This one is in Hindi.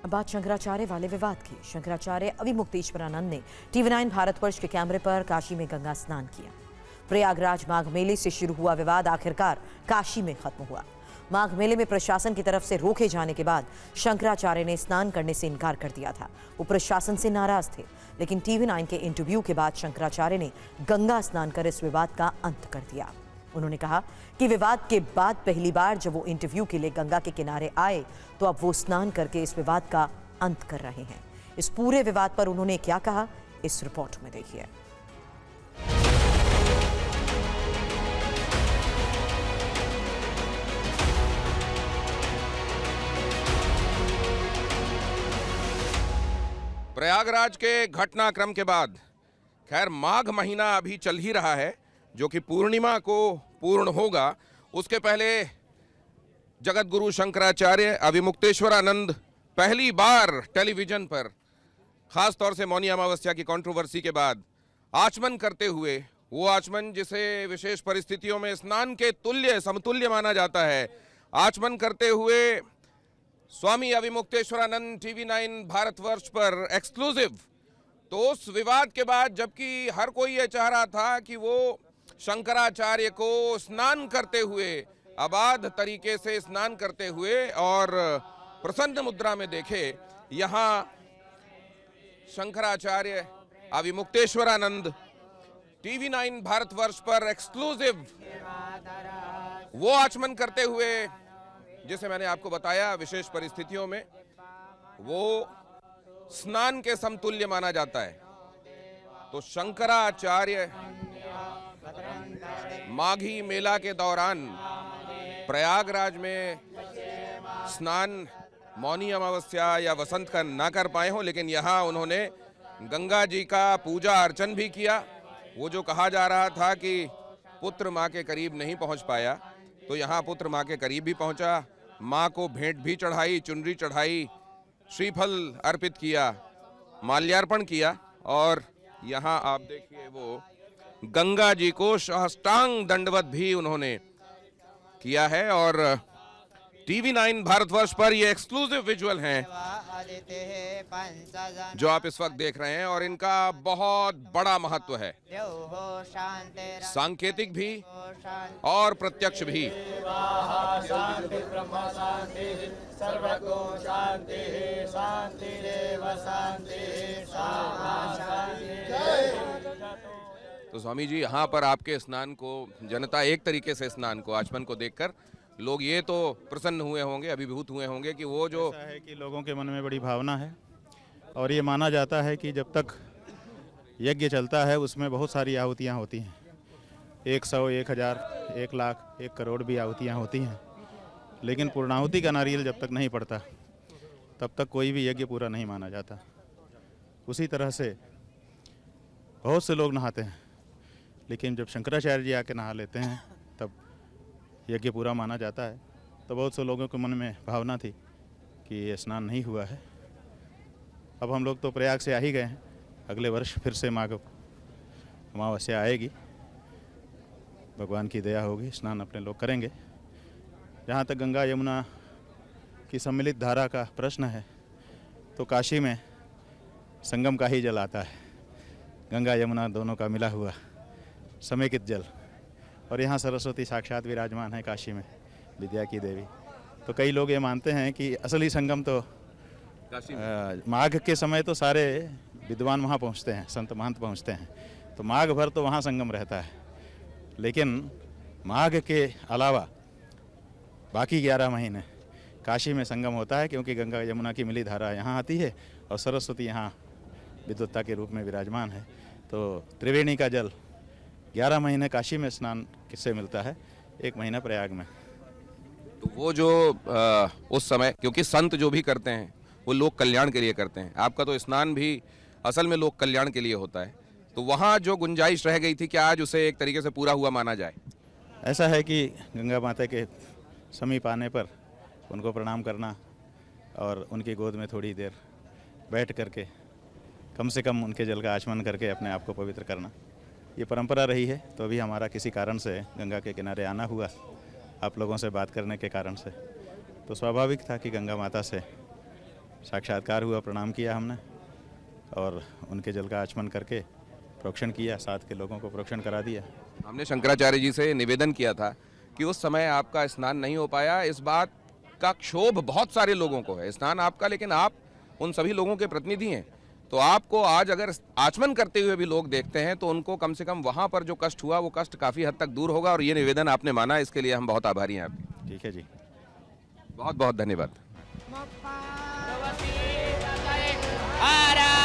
बात शंकराचार्य वाले विवाद की। शंकराचार्य अविमुक्तेश्वरानंद ने TV9 भारतवर्ष के कैमरे पर काशी में गंगा स्नान किया। प्रयागराज माघ मेले से शुरू हुआ विवाद आखिरकार काशी में खत्म हुआ। माघ मेले में प्रशासन की तरफ से रोके जाने के बाद शंकराचार्य ने स्नान करने से इनकार कर दिया था। वो प्रशासन से नाराज थे, लेकिन TV9 के इंटरव्यू के बाद शंकराचार्य ने गंगा स्नान कर इस विवाद का अंत कर दिया। उन्होंने कहा कि विवाद के बाद पहली बार जब वो इंटरव्यू के लिए गंगा के किनारे आए तो अब वो स्नान करके इस विवाद का अंत कर रहे हैं। इस पूरे विवाद पर उन्होंने क्या कहा, इस रिपोर्ट में देखिए। प्रयागराज के घटनाक्रम के बाद खैर माघ महीना अभी चल ही रहा है, जो कि पूर्णिमा को पूर्ण होगा। उसके पहले जगत गुरु शंकराचार्य अविमुक्तेश्वरानंद पहली बार टेलीविजन पर, खास तौर से मौनी अमावस्या की कंट्रोवर्सी के बाद आचमन करते हुए, वो आचमन जिसे विशेष परिस्थितियों में स्नान के तुल्य समतुल्य माना जाता है, आचमन करते हुए स्वामी अविमुक्तेश्वरानंद TV9 भारतवर्ष पर एक्सक्लूसिव। तो उस विवाद के बाद जबकि हर कोई ये चाह रहा था कि वो शंकराचार्य को स्नान करते हुए, अबाध तरीके से स्नान करते हुए और प्रसन्न मुद्रा में देखे, यहाँ शंकराचार्य अविमुक्तेश्वरानंद TV9 भारतवर्ष पर एक्सक्लूसिव वो आचमन करते हुए, जिसे मैंने आपको बताया विशेष परिस्थितियों में वो स्नान के समतुल्य माना जाता है। तो शंकराचार्य माघी मेला के दौरान प्रयागराज में स्नान मौनी अमावस्या या वसंत का ना कर पाए हों, लेकिन यहाँ उन्होंने गंगा जी का पूजा अर्चन भी किया। वो जो कहा जा रहा था कि पुत्र माँ के करीब नहीं पहुँच पाया, तो यहाँ पुत्र माँ के करीब भी पहुँचा, माँ को भेंट भी चढ़ाई, चुनरी चढ़ाई, श्रीफल अर्पित किया, माल्यार्पण किया और यहाँ आप देखिए वो गंगा जी को साष्टांग दंडवत भी उन्होंने किया है। और TV9 भारतवर्ष पर ये एक्सक्लूसिव विजुअल हैं जो आप इस वक्त देख रहे हैं, और इनका बहुत बड़ा महत्व है, सांकेतिक भी और प्रत्यक्ष भी। तो स्वामी जी, यहाँ पर आपके स्नान को, जनता एक तरीके से स्नान को, आचमन को देखकर लोग ये तो प्रसन्न हुए होंगे, अभिभूत हुए होंगे कि वो जो ऐसा है कि लोगों के मन में बड़ी भावना है और ये माना जाता है कि जब तक यज्ञ चलता है उसमें बहुत सारी आहुतियाँ होती हैं। 100, 1000, 1 लाख, 1 करोड़ भी आहुतियाँ होती हैं, लेकिन पूर्णाहुति का नारियल जब तक नहीं पड़ता तब तक कोई भी यज्ञ पूरा नहीं माना जाता। उसी तरह से बहुत से लोग नहाते हैं, लेकिन जब शंकराचार्य जी आके नहा लेते हैं तब यज्ञ पूरा माना जाता है। तो बहुत से लोगों के मन में भावना थी कि ये स्नान नहीं हुआ है। अब हम लोग तो प्रयाग से आ ही गए हैं, अगले वर्ष फिर से माघ अमावस्या आएगी, भगवान की दया होगी, स्नान अपने लोग करेंगे। जहाँ तक गंगा यमुना की सम्मिलित धारा का प्रश्न है, तो काशी में संगम का ही जल आता है, गंगा यमुना दोनों का मिला हुआ समेकित जल। और यहाँ सरस्वती साक्षात विराजमान है काशी में, विद्या की देवी। तो कई लोग ये मानते हैं कि असली संगम तो माघ के समय तो सारे विद्वान वहाँ पहुँचते हैं, संत महंत पहुँचते हैं, तो माघ भर तो वहाँ संगम रहता है। लेकिन माघ के अलावा बाकी 11 महीने काशी में संगम होता है, क्योंकि गंगा यमुना की मिली धारा यहाँ आती है और सरस्वती यहाँ विद्वत्ता के रूप में विराजमान है। तो त्रिवेणी का जल 11 महीने काशी में स्नान किससे मिलता है, 1 महीना प्रयाग में। तो वो जो उस समय, क्योंकि संत जो भी करते हैं वो लोक कल्याण के लिए करते हैं, आपका तो स्नान भी असल में लोक कल्याण के लिए होता है, तो वहाँ जो गुंजाइश रह गई थी कि आज उसे एक तरीके से पूरा हुआ माना जाए। ऐसा है कि गंगा माता के समीप आने पर उनको प्रणाम करना और उनकी गोद में थोड़ी देर बैठ करके कम से कम उनके जल का आचमन करके अपने आप को पवित्र करना, ये परंपरा रही है। तो अभी हमारा किसी कारण से गंगा के किनारे आना हुआ, आप लोगों से बात करने के कारण से, तो स्वाभाविक था कि गंगा माता से साक्षात्कार हुआ, प्रणाम किया हमने और उनके जल का आचमन करके प्रोक्षण किया, साथ के लोगों को प्रोक्षण करा दिया। हमने शंकराचार्य जी से निवेदन किया था कि उस समय आपका स्नान नहीं हो पाया, इस बात का क्षोभ बहुत सारे लोगों को है। स्नान आपका, लेकिन आप उन सभी लोगों के प्रतिनिधि हैं, तो आपको आज अगर आचमन करते हुए भी लोग देखते हैं तो उनको कम से कम वहाँ पर जो कष्ट हुआ वो कष्ट काफ़ी हद तक दूर होगा, और ये निवेदन आपने माना, इसके लिए हम बहुत आभारी हैं आपके। ठीक है जी, बहुत बहुत धन्यवाद। हर